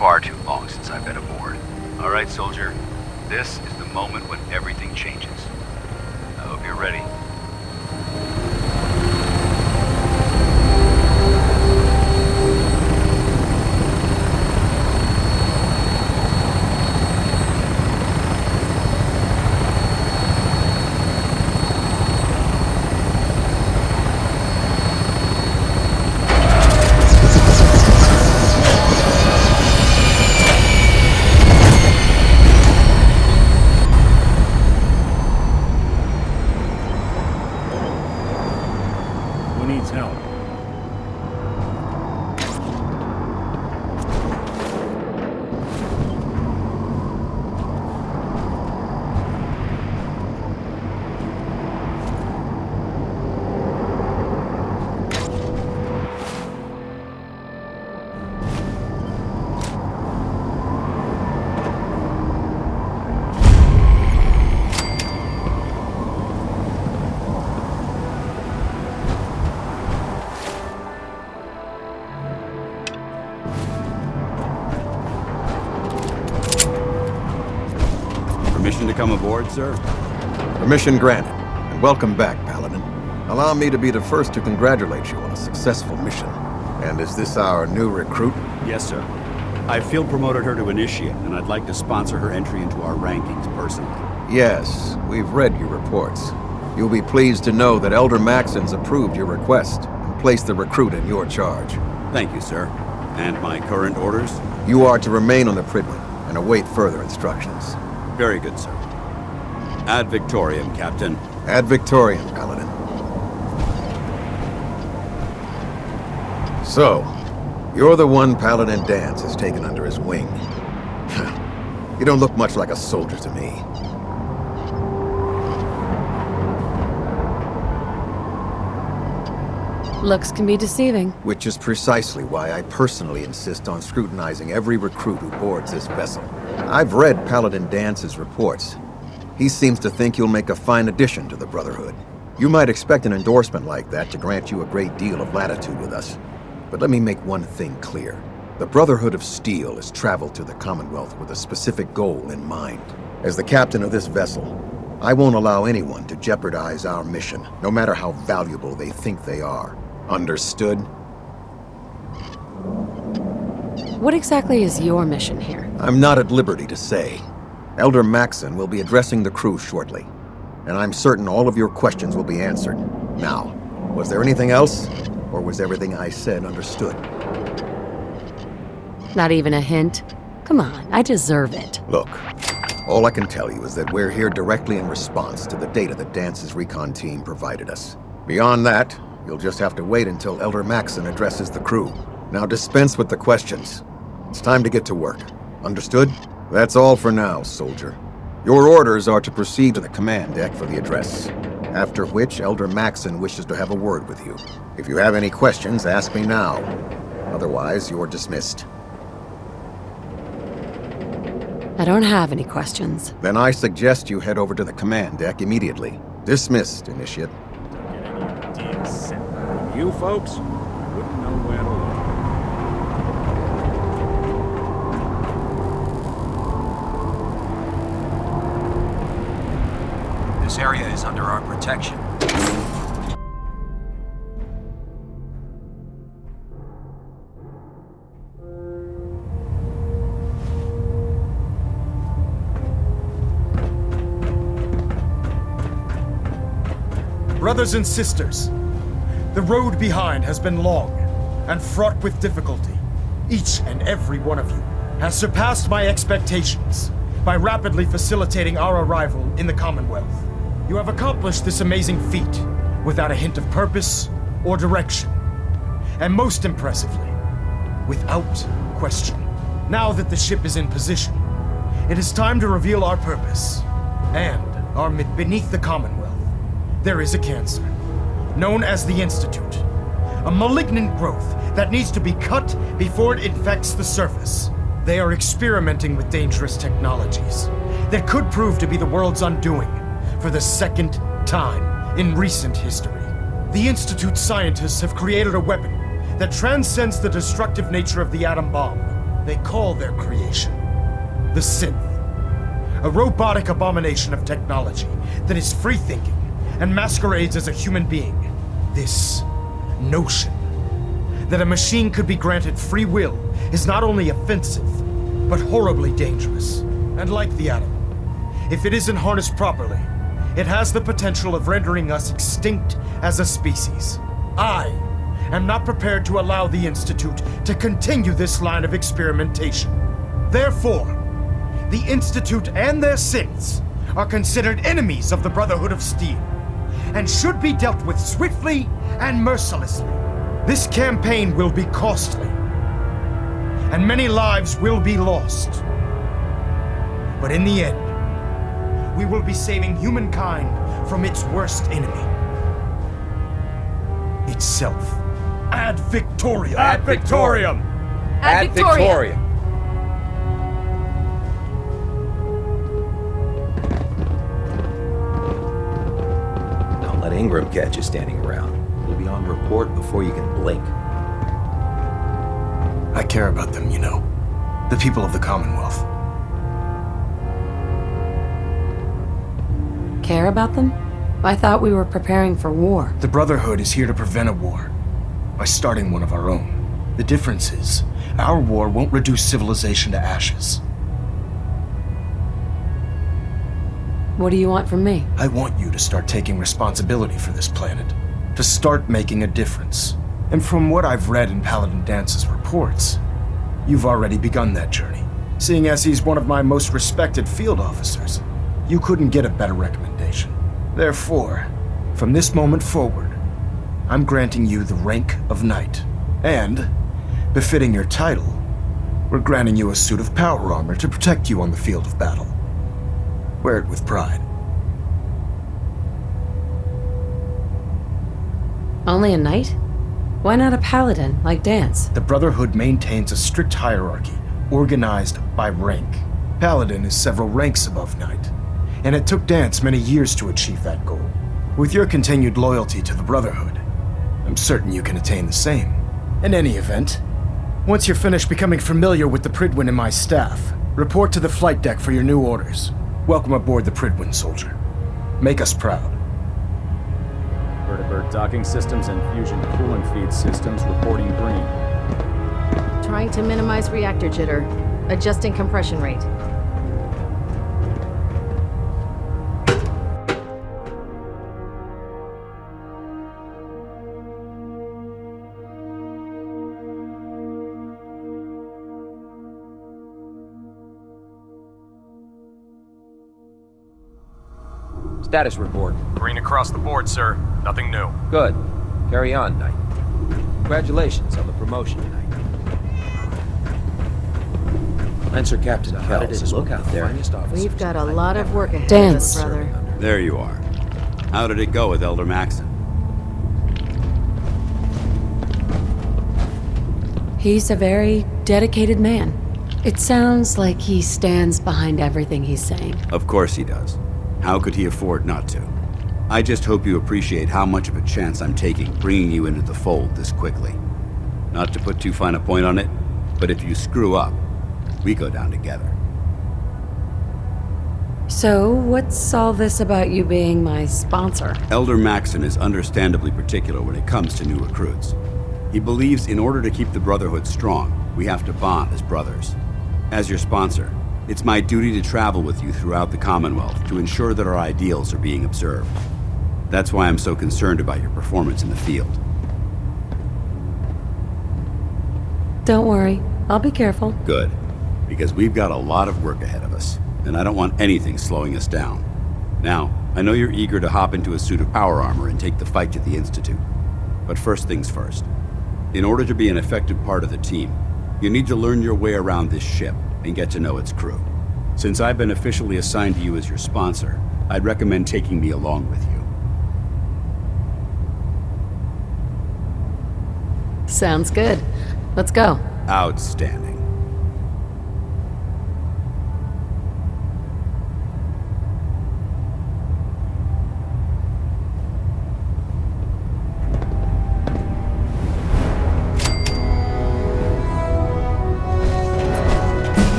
far too long since I've been aboard. All right, soldier. This is the moment when everything changes. I hope you're ready. Permission to come aboard, sir? Permission granted, and welcome back, Paladin. Allow me to be the first to congratulate you on a successful mission. And is this our new recruit? Yes, sir. I field promoted her to initiate, and I'd like to sponsor her entry into our rankings personally. Yes, we've read your reports. You'll be pleased to know that Elder Maxon's approved your request and placed the recruit in your charge. Thank you, sir. And my current orders? You are to remain on the Pridman and await further instructions. Very good, sir. Ad Victoriam, Captain. Ad Victoriam, Paladin. So, you're the one Paladin Danse has taken under his wing. You don't look much like a soldier to me. Looks can be deceiving. Which is precisely why I personally insist on scrutinizing every recruit who boards this vessel. I've read Paladin Dance's reports. He seems to think you'll make a fine addition to the Brotherhood. You might expect an endorsement like that to grant you a great deal of latitude with us. But let me make one thing clear. The Brotherhood of Steel has traveled to the Commonwealth with a specific goal in mind. As the captain of this vessel, I won't allow anyone to jeopardize our mission, no matter how valuable they think they are. Understood? What exactly is your mission here? I'm not at liberty to say. Elder Maxon will be addressing the crew shortly, and I'm certain all of your questions will be answered. Now, was there anything else, or was everything I said understood? Not even a hint? Come on, I deserve it. Look, all I can tell you is that we're here directly in response to the data that Dance's recon team provided us. Beyond that, you'll just have to wait until Elder Maxon addresses the crew. Now dispense with the questions. It's time to get to work. Understood? That's all for now, soldier. Your orders are to proceed to the command deck for the address, after which Elder Maxon wishes to have a word with you. If you have any questions, ask me now. Otherwise, you're dismissed. I don't have any questions. Then I suggest you head over to the command deck immediately. Dismissed, Initiate. You folks wouldn't know where to look. This area is under our protection. Brothers and sisters, the road behind has been long and fraught with difficulty. Each and every one of you has surpassed my expectations by rapidly facilitating our arrival in the Commonwealth. You have accomplished this amazing feat without a hint of purpose or direction. And most impressively, without question. Now that the ship is in position, it is time to reveal our purpose and our beneath the Commonwealth. There is a cancer, known as the Institute. A malignant growth that needs to be cut before it infects the surface. They are experimenting with dangerous technologies that could prove to be the world's undoing for the second time in recent history. The Institute's scientists have created a weapon that transcends the destructive nature of the atom bomb They call their creation the synth. A robotic abomination of technology that is free-thinking and masquerades as a human being. This notion that a machine could be granted free will is not only offensive, but horribly dangerous. And like the atom, if it isn't harnessed properly, it has the potential of rendering us extinct as a species. I am not prepared to allow the Institute to continue this line of experimentation. Therefore, the Institute and their synths are considered enemies of the Brotherhood of Steel, and should be dealt with swiftly and mercilessly. This campaign will be costly, and many lives will be lost. But in the end, we will be saving humankind from its worst enemy. Itself. Ad Victoriam! Ad Victoriam! Ad Victoriam! Don't let Ingram catch you standing around. We'll be on report before you can blink. I care about them, you know. The people of the Commonwealth. Care about them? I thought we were preparing for war. The Brotherhood is here to prevent a war by starting one of our own. The difference is, our war won't reduce civilization to ashes. What do you want from me? I want you to start taking responsibility for this planet, to start making a difference. And from what I've read in Paladin Dance's reports, you've already begun that journey. Seeing as he's one of my most respected field officers, you couldn't get a better recommendation. Therefore, from this moment forward, I'm granting you the rank of Knight. And, befitting your title, we're granting you a suit of power armor to protect you on the field of battle. Wear it with pride. Only a knight? Why not a paladin, like Dance? The Brotherhood maintains a strict hierarchy, organized by rank. Paladin is several ranks above Knight, and it took Dance many years to achieve that goal. With your continued loyalty to the Brotherhood, I'm certain you can attain the same. In any event, once you're finished becoming familiar with the Pridwin and my staff, report to the flight deck for your new orders. Welcome aboard the Pridwin, soldier. Make us proud. Vertibird docking systems and fusion coolant feed systems reporting green. Trying to minimize reactor jitter. Adjusting compression rate. Status report. Green across the board, sir. Nothing new. Good. Carry on, Knight. Congratulations on the promotion tonight. Lancer Captain Kells is look out there. We've got a lot of work ahead Dance. of us, brother. There you are. How did it go with Elder Maxon? He's a very dedicated man. It sounds like he stands behind everything he's saying. Of course he does. How could he afford not to? I just hope you appreciate how much of a chance I'm taking bringing you into the fold this quickly. Not to put too fine a point on it, but if you screw up, we go down together. So, what's all this about you being my sponsor? Elder Maxon is understandably particular when it comes to new recruits. He believes in order to keep the Brotherhood strong, we have to bond as brothers. As your sponsor, it's my duty to travel with you throughout the Commonwealth to ensure that our ideals are being observed. That's why I'm so concerned about your performance in the field. Don't worry, I'll be careful. Good, because we've got a lot of work ahead of us, and I don't want anything slowing us down. Now, I know you're eager to hop into a suit of power armor and take the fight to the Institute. But first things first. In order to be an effective part of the team, you need to learn your way around this ship and get to know its crew. Since I've been officially assigned to you as your sponsor, I'd recommend taking me along with you. Sounds good. Let's go. Outstanding.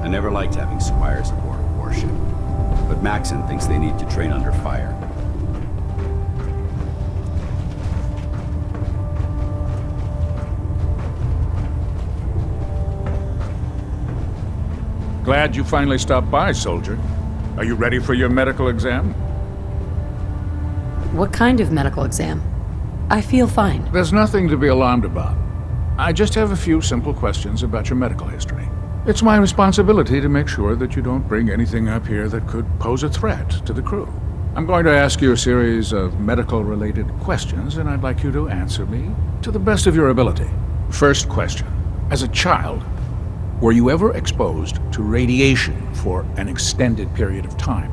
I never liked having squires aboard a warship. But Maxon thinks they need to train under fire. Glad you finally stopped by, soldier. Are you ready for your medical exam? What kind of medical exam? I feel fine. There's nothing to be alarmed about. I just have a few simple questions about your medical history. It's my responsibility to make sure that you don't bring anything up here that could pose a threat to the crew. I'm going to ask you a series of medical-related questions, and I'd like you to answer me to the best of your ability. First question. As a child, were you ever exposed to radiation for an extended period of time?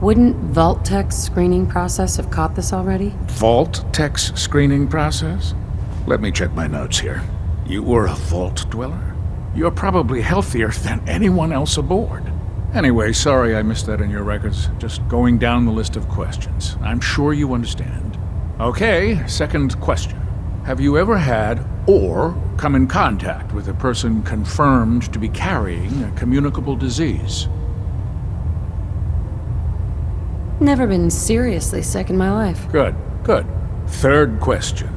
Wouldn't Vault-Tech's screening process have caught this already? Vault-Tech's screening process? Let me check my notes here. You were a Vault dweller? You're probably healthier than anyone else aboard. Anyway, sorry I missed that in your records. Just going down the list of questions. I'm sure you understand. Okay, second question. Have you ever had or come in contact with a person confirmed to be carrying a communicable disease? Never been seriously sick in my life. Good, good. Third question.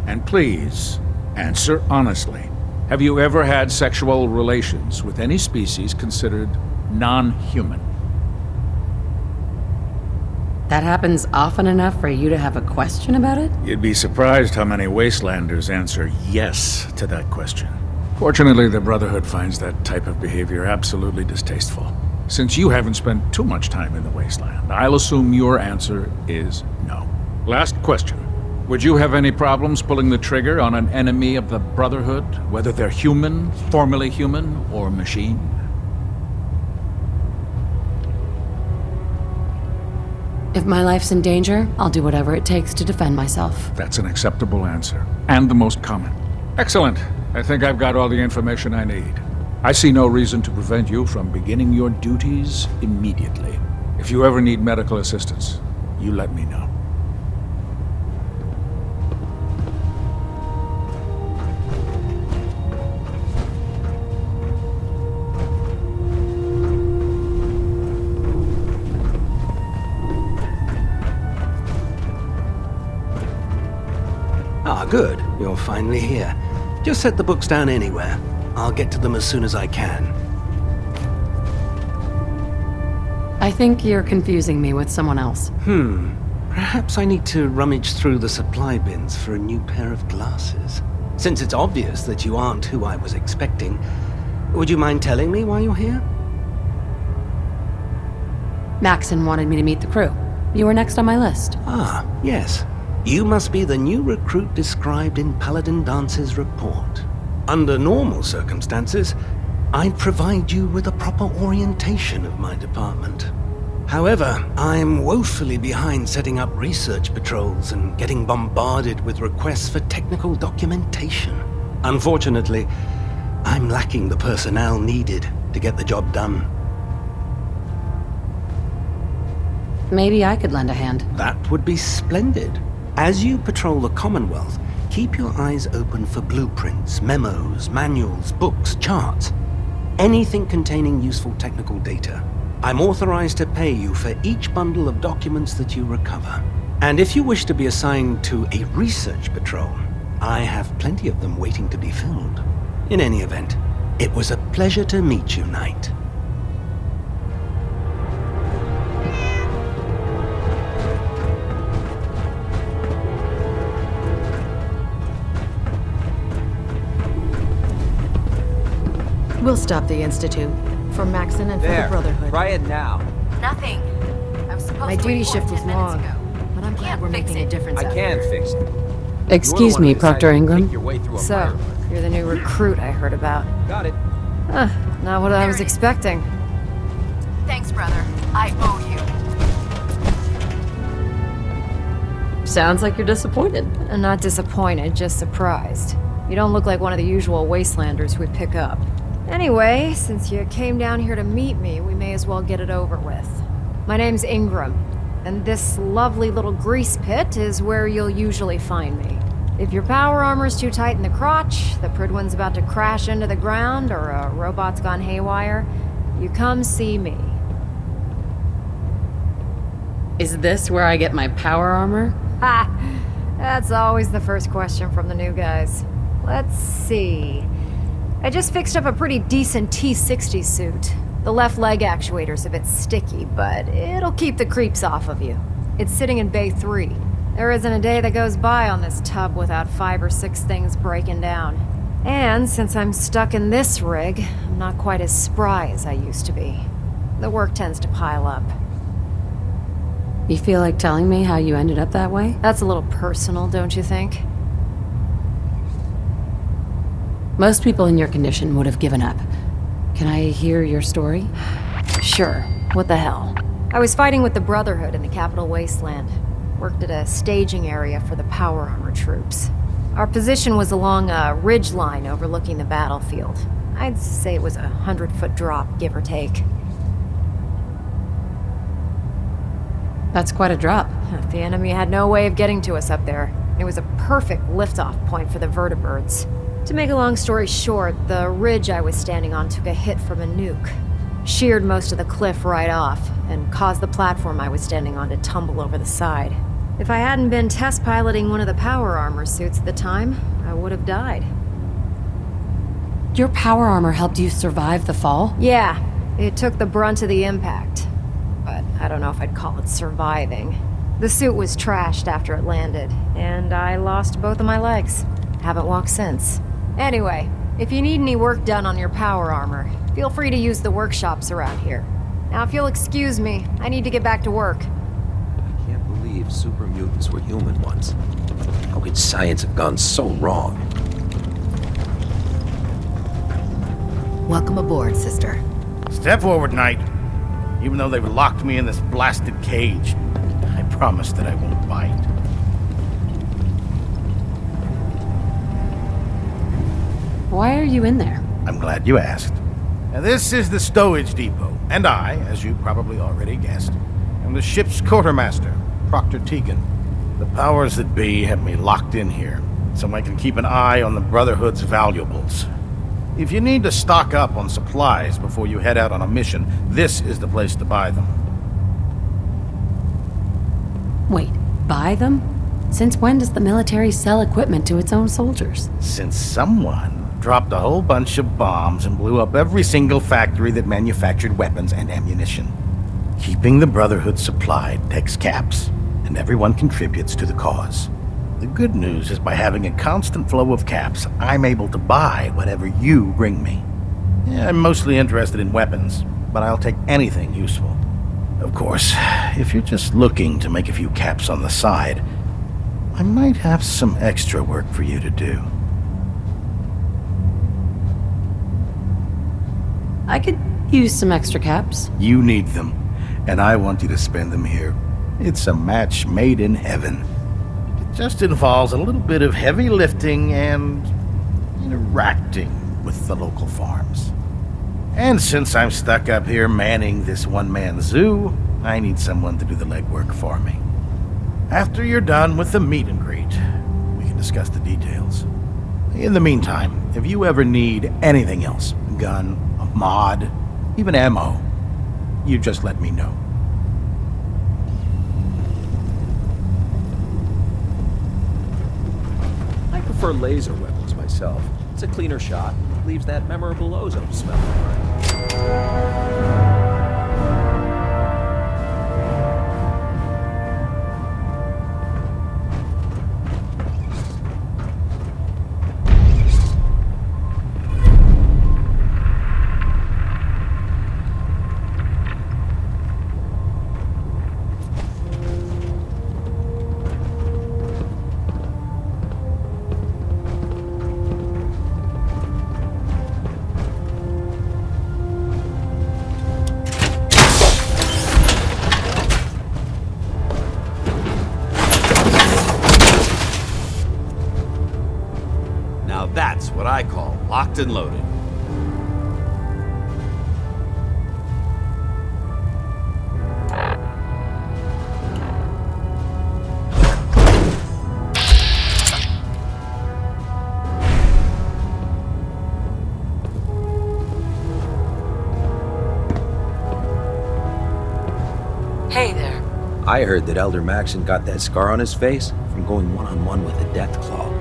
And please, answer honestly. Have you ever had sexual relations with any species considered non-human? That happens often enough for you to have a question about it? You'd be surprised how many Wastelanders answer yes to that question. Fortunately, the Brotherhood finds that type of behavior absolutely distasteful. Since you haven't spent too much time in the Wasteland, I'll assume your answer is no. Last question. Would you have any problems pulling the trigger on an enemy of the Brotherhood, whether they're human, formerly human, or machine? If my life's in danger, I'll do whatever it takes to defend myself. That's an acceptable answer, and the most common. Excellent. I think I've got all the information I need. I see no reason to prevent you from beginning your duties immediately. If you ever need medical assistance, you let me know. Ah, good. You're finally here. Just set the books down anywhere. I'll get to them as soon as I can. I think you're confusing me with someone else. Perhaps I need to rummage through the supply bins for a new pair of glasses. Since it's obvious that you aren't who I was expecting, would you mind telling me why you're here? Maxon wanted me to meet the crew. You were next on my list. Ah, yes. You must be the new recruit described in Paladin Dance's report. Under normal circumstances, I'd provide you with a proper orientation of my department. However, I'm woefully behind setting up research patrols and getting bombarded with requests for technical documentation. Unfortunately, I'm lacking the personnel needed to get the job done. Maybe I could lend a hand. That would be splendid. As you patrol the Commonwealth, keep your eyes open for blueprints, memos, manuals, books, charts. Anything containing useful technical data. I'm authorized to pay you for each bundle of documents that you recover. And if you wish to be assigned to a research patrol, I have plenty of them waiting to be filled. In any event, it was a pleasure to meet you, Knight. We'll stop the Institute. For Maxon and for the Brotherhood. Try it now. Nothing. I was supposed My to duty report shift was 10 minutes long, ago. but I'm glad we're making a difference I out can here. fix it. Excuse me, Proctor Ingram. So, you're the new recruit I heard about. Got it. Not what I was expecting. Thanks, brother. I owe you. Sounds like you're disappointed. I'm not disappointed, just surprised. You don't look like one of the usual Wastelanders we'd pick up. Anyway, since you came down here to meet me, we may as well get it over with. My name's Ingram, and this lovely little grease pit is where you'll usually find me. If your power armor's too tight in the crotch, the Pridwin's about to crash into the ground, or a robot's gone haywire, you come see me. Is this where I get my power armor? Ha! That's always the first question from the new guys. Let's see. I just fixed up a pretty decent T-60 suit. The left leg actuator's a bit sticky, but it'll keep the creeps off of you. It's sitting in Bay 3. There isn't a day that goes by on this tub without 5 or 6 things breaking down. And since I'm stuck in this rig, I'm not quite as spry as I used to be. The work tends to pile up. You feel like telling me how you ended up that way? That's a little personal, don't you think? Most people in your condition would have given up. Can I hear your story? Sure. What the hell? I was fighting with the Brotherhood in the Capital Wasteland. Worked at a staging area for the power armor troops. Our position was along a ridge line overlooking the battlefield. I'd say it was a 100-foot drop, give or take. That's quite a drop. The enemy had no way of getting to us up there. It was a perfect liftoff point for the vertibirds. To make a long story short, the ridge I was standing on took a hit from a nuke. Sheared most of the cliff right off, and caused the platform I was standing on to tumble over the side. If I hadn't been test piloting one of the power armor suits at the time, I would have died. Your power armor helped you survive the fall? Yeah, it took the brunt of the impact. But I don't know if I'd call it surviving. The suit was trashed after it landed, and I lost both of my legs. Haven't walked since. Anyway, if you need any work done on your power armor, feel free to use the workshops around here. Now, if you'll excuse me, I need to get back to work. I can't believe super mutants were human once. How could science have gone so wrong? Welcome aboard, sister. Step forward, Knight. Even though they've locked me in this blasted cage, I promise that I won't bite. Why are you in there? I'm glad you asked. Now, this is the stowage depot, and I, as you probably already guessed, am the ship's quartermaster, Proctor Tegan. The powers that be have me locked in here, so I can keep an eye on the Brotherhood's valuables. If you need to stock up on supplies before you head out on a mission, this is the place to buy them. Wait, buy them? Since when does the military sell equipment to its own soldiers? Since someone dropped a whole bunch of bombs and blew up every single factory that manufactured weapons and ammunition. Keeping the Brotherhood supplied takes caps, and everyone contributes to the cause. The good news is by having a constant flow of caps, I'm able to buy whatever you bring me. Yeah, I'm mostly interested in weapons, but I'll take anything useful. Of course, if you're just looking to make a few caps on the side, I might have some extra work for you to do. I could use some extra caps. You need them, and I want you to spend them here. It's a match made in heaven. It just involves a little bit of heavy lifting and interacting with the local farms. And since I'm stuck up here manning this one-man zoo, I need someone to do the legwork for me. After you're done with the meet and greet, we can discuss the details. In the meantime, if you ever need anything else, a gun, a mod, even ammo, you just let me know. I prefer laser weapons myself. It's a cleaner shot, leaves that memorable ozone smell behind. Now that's what I call locked and loaded. I heard that Elder Maxon got that scar on his face from going one-on-one with the Deathclaw.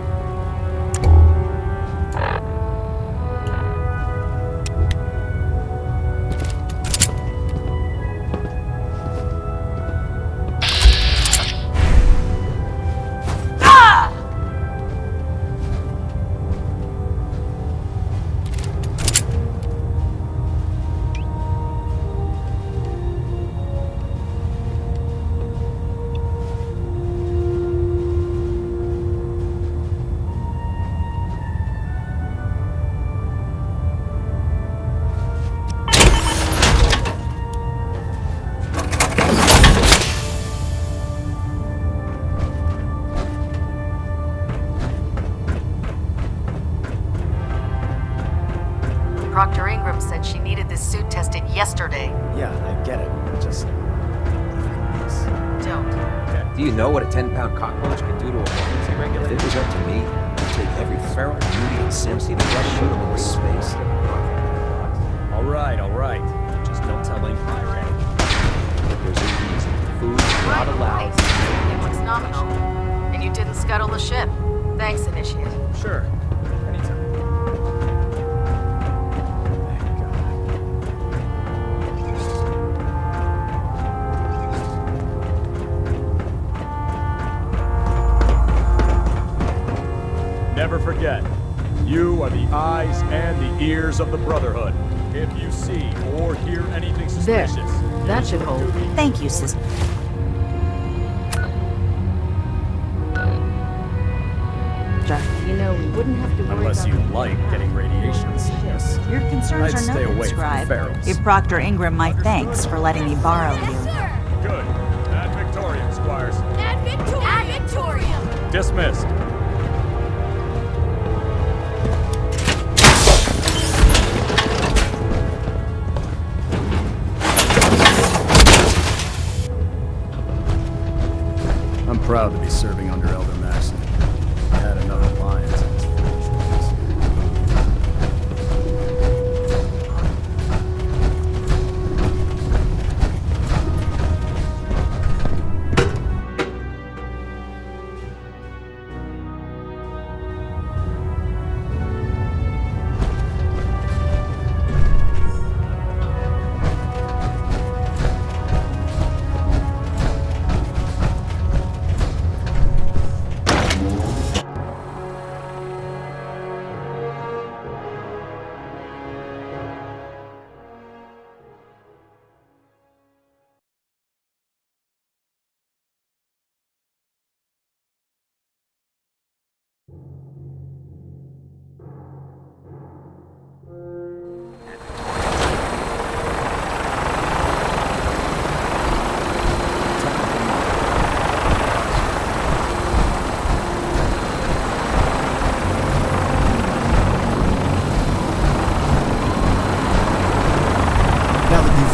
Proctor Ingram said she needed this suit tested yesterday. Yeah, I get it. Just... Don't. Do you know what a 10-pound cockroach can do to a buoyancy regulator? If it was up to me, I'd take every Farrell, Moody, and Simpson and just shoot them into space. All right. Just don't tell anybody. There's a reason. Food's not allowed. It looks nominal. And you didn't scuttle the ship. Thanks, Initiate. Sure. Anytime. Never forget, you are the eyes and the ears of the Brotherhood. If you see or hear anything There. suspicious, That should hold. Thank you, sister. You know, we wouldn't have to worry unless you about like getting radiation sickness, Your concerns I'd are stay noted, away from Scribe. ferals. Give Proctor Ingram my thanks for letting me borrow you. Good. Ad Victoriam, Squires. Ad Victoriam! Dismissed. I'm proud to be serving under Elder Maxon. I had enough alliance in his foolishness.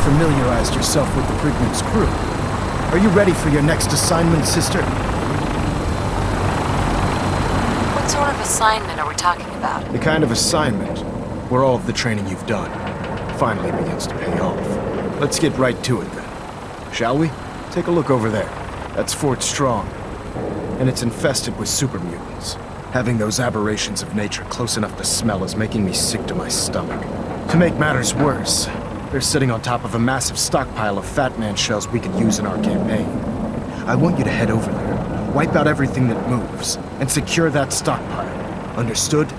Familiarized yourself with the Brigman's crew. Are you ready for your next assignment, sister? What sort of assignment are we talking about? The kind of assignment where all of the training you've done finally begins to pay off. Let's get right to it then. Shall we? Take a look over there. That's Fort Strong. And it's infested with super mutants. Having those aberrations of nature close enough to smell is making me sick to my stomach. To make matters worse, they're sitting on top of a massive stockpile of Fat Man shells we could use in our campaign. I want you to head over there, wipe out everything that moves, and secure that stockpile. Understood?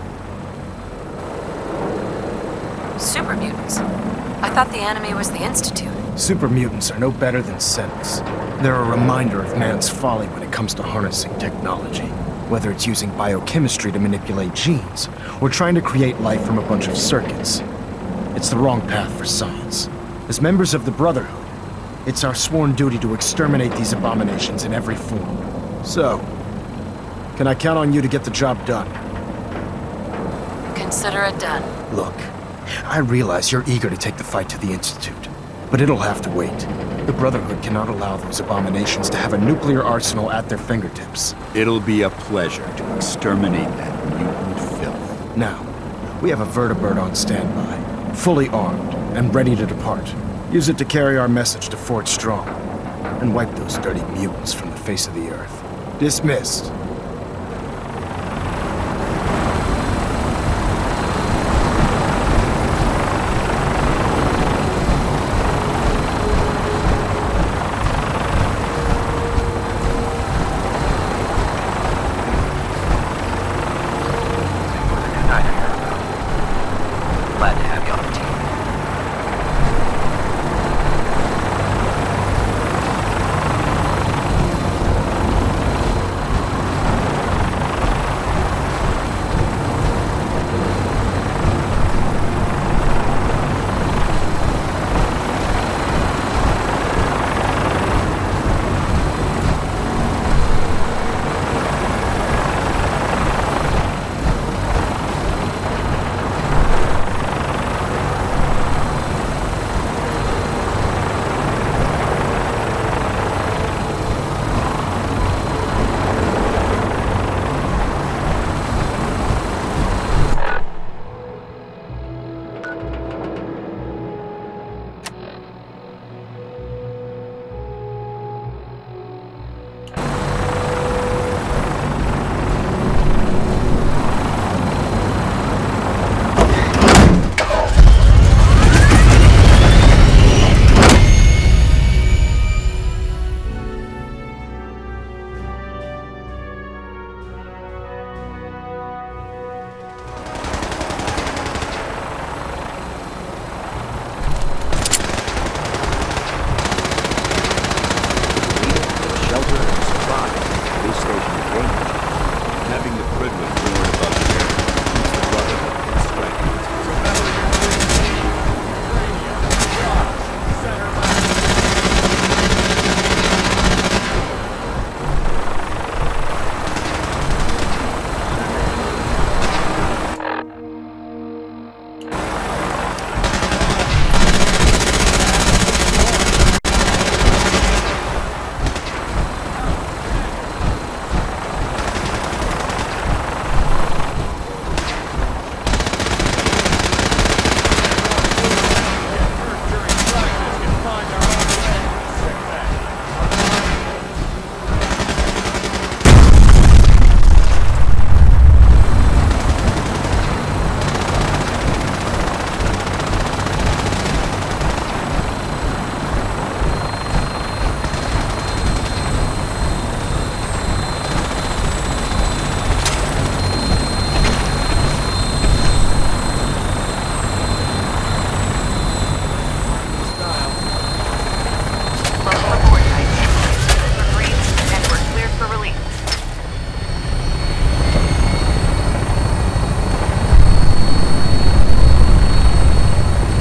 Super mutants. I thought the enemy was the Institute. Super mutants are no better than Sentinels. They're a reminder of man's folly when it comes to harnessing technology. Whether it's using biochemistry to manipulate genes, or trying to create life from a bunch of circuits. It's the wrong path for science. As members of the Brotherhood, it's our sworn duty to exterminate these abominations in every form. So, can I count on you to get the job done? Consider it done. Look, I realize you're eager to take the fight to the Institute, but it'll have to wait. The Brotherhood cannot allow those abominations to have a nuclear arsenal at their fingertips. It'll be a pleasure to exterminate that mutant filth. Now, we have a vertibird on standby, fully armed and ready to depart. Use it to carry our message to Fort Strong. and wipe those dirty mutants from the face of the earth. Dismissed.